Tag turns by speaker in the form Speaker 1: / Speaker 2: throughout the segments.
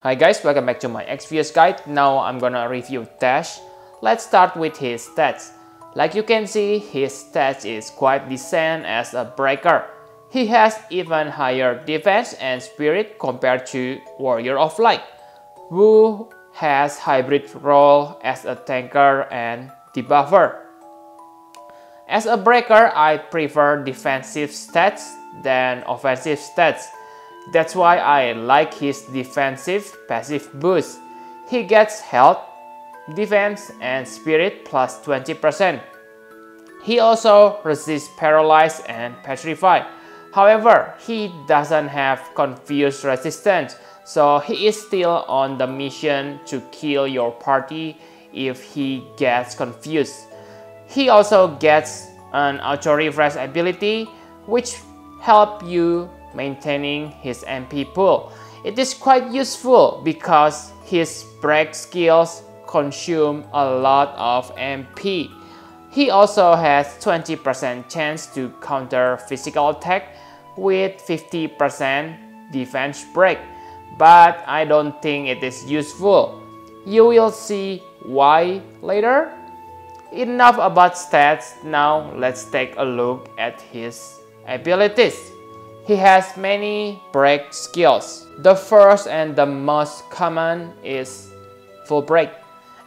Speaker 1: Hi guys, welcome back to my Exvius guide. Now I'm gonna review Desch. Let's start with his stats. Like you can see, his stats is quite decent as a breaker. He has even higher defense and spirit compared to Warrior of Light, who has hybrid role as a tanker and debuffer. As a breaker, I prefer defensive stats than offensive stats. That's why I like his defensive passive boost. He gets health, defense, and spirit plus 20%. He also resists paralyze and petrify. However, he doesn't have confused resistance, so he is still on the mission to kill your party if he gets confused. He also gets an auto refresh ability, which help you maintaining his MP pool. It is quite useful because his break skills consume a lot of MP. He also has 20% chance to counter physical attack with 50% defense break, but I don't think it is useful. You will see why later. Enough about stats, now let's take a look at his abilities. He has many break skills. The first and the most common is full break.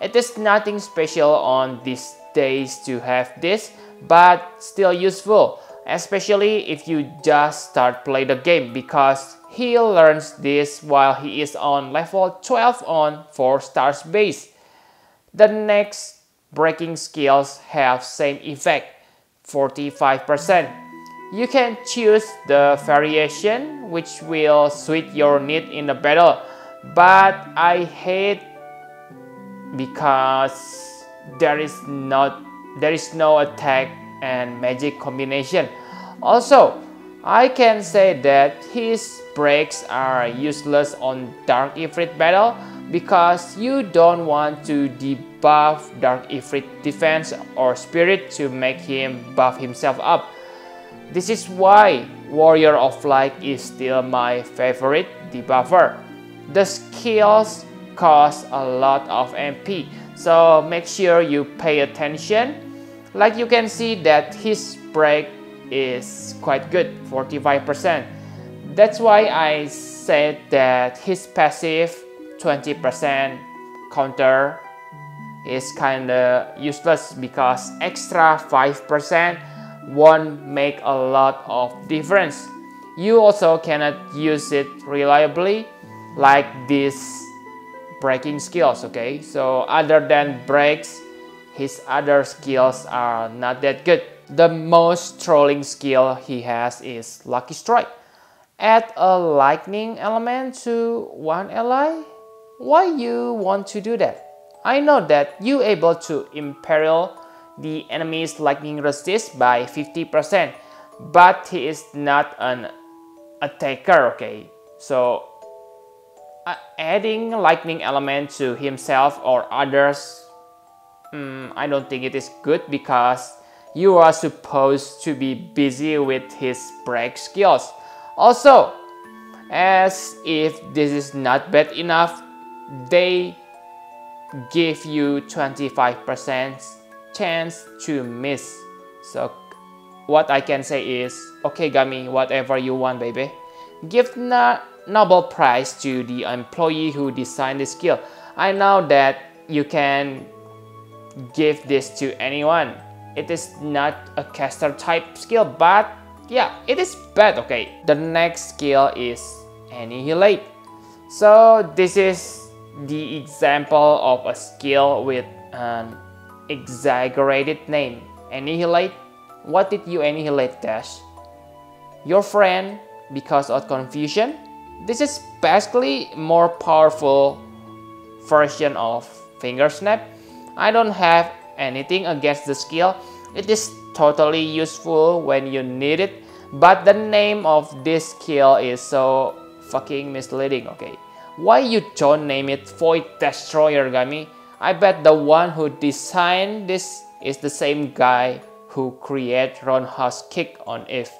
Speaker 1: It is nothing special on these days to have this, but still useful, especially if you just start play the game, because he learns this while he is on level 12 on 4 stars base. The next breaking skills have same effect, 45%. You can choose the variation which will suit your need in the battle, but I hate because there is no attack and magic combination. Also, I can say that his breaks are useless on Dark Ifrit battle because you don't want to debuff Dark Ifrit defense or spirit to make him buff himself up. This is why Warrior of Light is still my favorite debuffer. The skills cost a lot of MP, so make sure you pay attention. Like you can see that his break is quite good, 45%. That's why I said that his passive 20% counter is kinda useless because extra 5% won't make a lot of difference. You also cannot use it reliably like these breaking skills, okay? So other than breaks, his other skills are not that good. The most trolling skill he has is Lucky Strike. Add a lightning element to one ally? Why you want to do that? I know that you able to imperil the enemy's lightning resist by 50%, but he is not an attacker, okay? So adding lightning element to himself or others, I don't think it is good because you are supposed to be busy with his break skills. Also, as if this is not bad enough, they give you 25% chance to miss. So what I can say is, okay Gami, whatever you want baby. Give Nobel Prize to the employee who designed this skill. I know that you can give this to anyone. It is not a caster type skill, but yeah, it is bad, okay. The next skill is Annihilate. So this is the example of a skill with an exaggerated name. Annihilate. What did you annihilate, Desch? Your friend because of confusion? This is basically more powerful version of Finger Snap. I don't have anything against the skill. It is totally useful when you need it, but the name of this skill is so fucking misleading, okay? Why you don't name it Void Destroyer, Gami? I bet the one who designed this is the same guy who created Roundhouse Kick on Eve.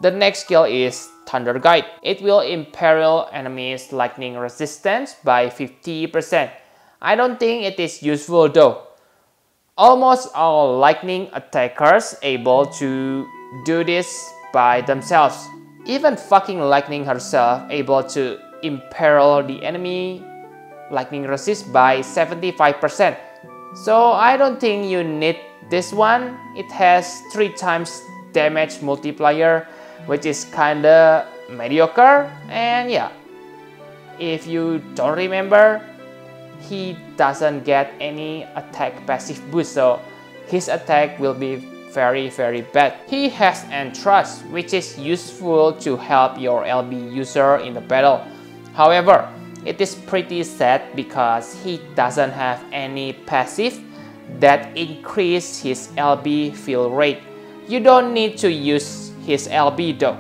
Speaker 1: The next skill is Thunder Guide. It will imperil enemies' lightning resistance by 50%. I don't think it is useful though. Almost all lightning attackers able to do this by themselves. Even fucking lightning herself able to imperil the enemy lightning resist by 75%. So I don't think you need this one. It has 3 times damage multiplier, which is kinda mediocre. And yeah, if you don't remember, he doesn't get any attack passive boost, so his attack will be very bad. He has Entrust, which is useful to help your LB user in the battle. However, it is pretty sad because he doesn't have any passive that increase his LB fill rate. You don't need to use his LB though,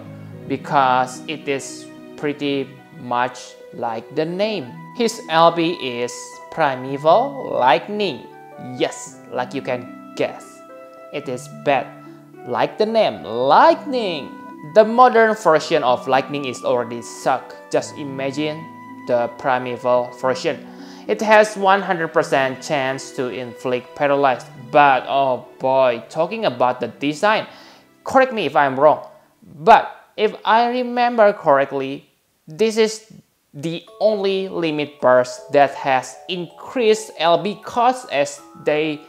Speaker 1: because it is pretty much like the name. His LB is Primeval Lightning. Yes, like you can guess. It is bad. Like the name, Lightning. The modern version of Lightning is already suck. Just imagine the Primeval version. It has 100% chance to inflict paralyze. But oh boy, talking about the design, correct me if I'm wrong, but if I remember correctly, this is the only limit burst that has increased LB cost as they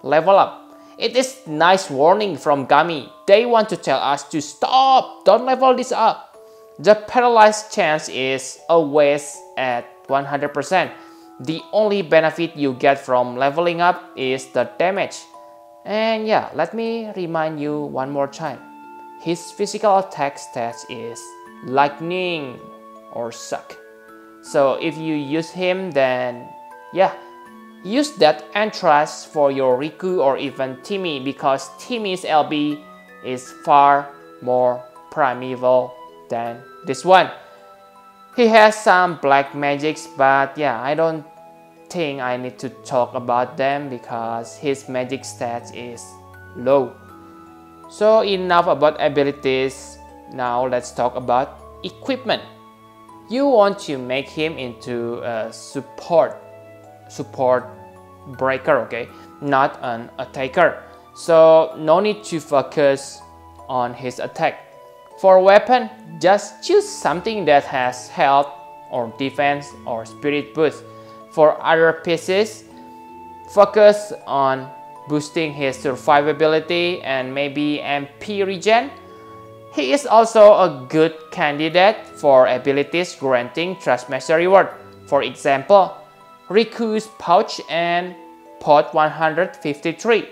Speaker 1: level up. It is nice warning from Gami. They want to tell us to stop, don't level this up. The paralyzed chance is always at 100%. The only benefit you get from leveling up is the damage. And yeah, let me remind you one more time. His physical attack stats is Lightning or Suck. So if you use him, then yeah, use that Entrust for your Riku or even Timmy, because Timmy's LB is far more primeval than this one. He has some black magics, but yeah, I don't think I need to talk about them because his magic stats is low. So enough about abilities. Now let's talk about equipment. You want to make him into a support breaker, okay, not an attacker. So no need to focus on his attack. For weapon, just choose something that has health or defense or spirit boost. For other pieces, focus on boosting his survivability and maybe MP regen. He is also a good candidate for abilities granting Trustmaster reward. For example, Riku's Pouch and Pot 153.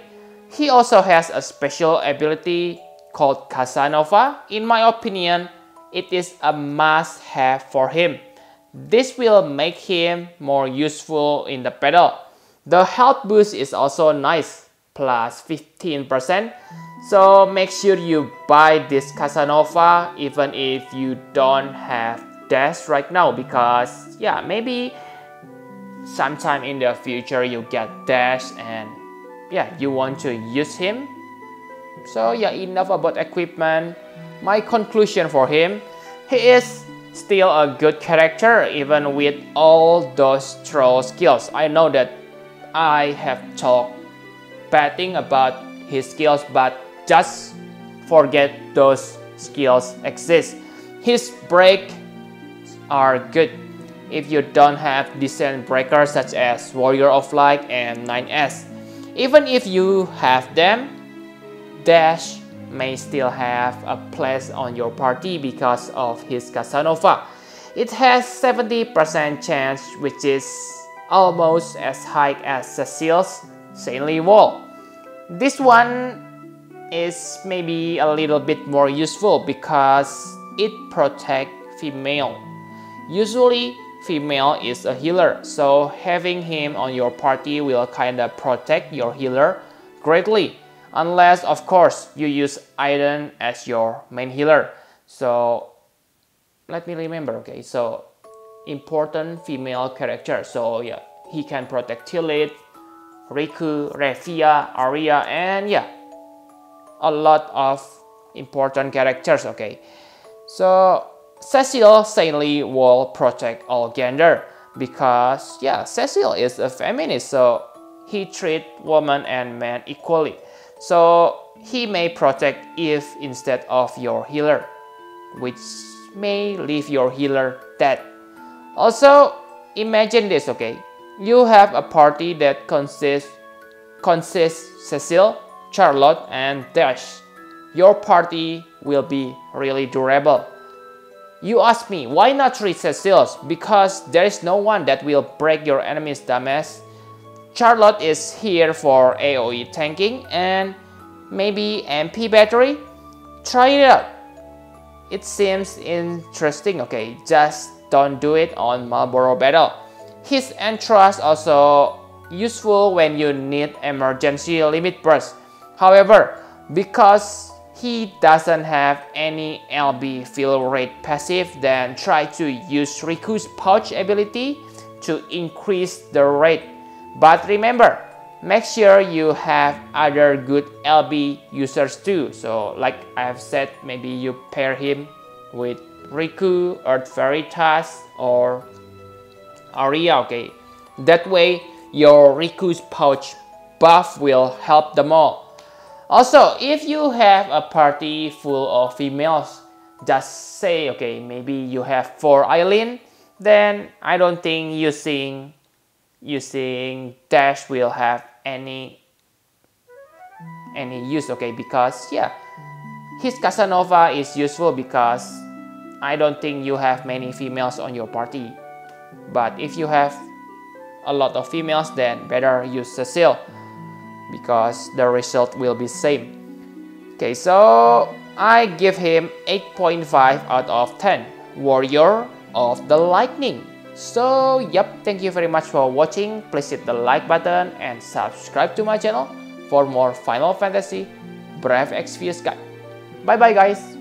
Speaker 1: He also has a special ability called Casanova. In my opinion, it is a must-have for him. This will make him more useful in the battle. The health boost is also nice, plus 15%. So make sure you buy this Casanova even if you don't have Desch right now, because yeah, maybe sometime in the future you get Desch and yeah, you want to use him. So yeah, enough about equipment. My conclusion for him, he is still a good character even with all those troll skills. I know that I have talked bad thing about his skills, but just forget those skills exist. His breaks are good if you don't have decent breakers such as Warrior of Light and 9S. Even if you have them, Desch may still have a place on your party because of his Casanova. It has 70% chance, which is almost as high as Cecil's Saintly Wall. This one is maybe a little bit more useful because it protects female. Usually female is a healer, so having him on your party will kinda protect your healer greatly. Unless, of course, you use Aiden as your main healer. So, let me remember, okay? So, important female character. So, yeah, he can protect Tillit, Riku, Refia, Arya, and yeah, a lot of important characters, okay? So, Cecil saintly will protect all gender because Cecil is a feminist, so he treats women and men equally. So he may protect Eve instead of your healer, which may leave your healer dead. Also, imagine this, okay? You have a party that consists Cecil, Charlotte, and Desch. Your party will be really durable. You ask me, why not 3 Cecils? Because there is no one that will break your enemy's damage. Charlotte is here for AoE tanking and maybe MP battery. Try it out. It seems interesting, okay? Just don't do it on Marlboro battle. His entrust also useful when you need emergency limit burst. However, because he doesn't have any LB fill rate passive, then try to use Riku's pouch ability to increase the rate. But remember, make sure you have other good LB users too. So like I've said, maybe you pair him with Riku, Earth Veritas, or Aria, okay? That way, your Riku's pouch buff will help them all. Also, if you have a party full of females, just say, okay, maybe you have 4 Eileen, then I don't think using Desch will have any use, okay? Because his Casanova is useful because I don't think you have many females on your party. But if you have a lot of females, then better use Cecil because the result will be same. Okay, so I give him 8.5 out of 10. Warrior of the Lightning. So thank you very much for watching. Please hit the like button and subscribe to my channel for more Final Fantasy Brave Exvius guide. Bye bye guys.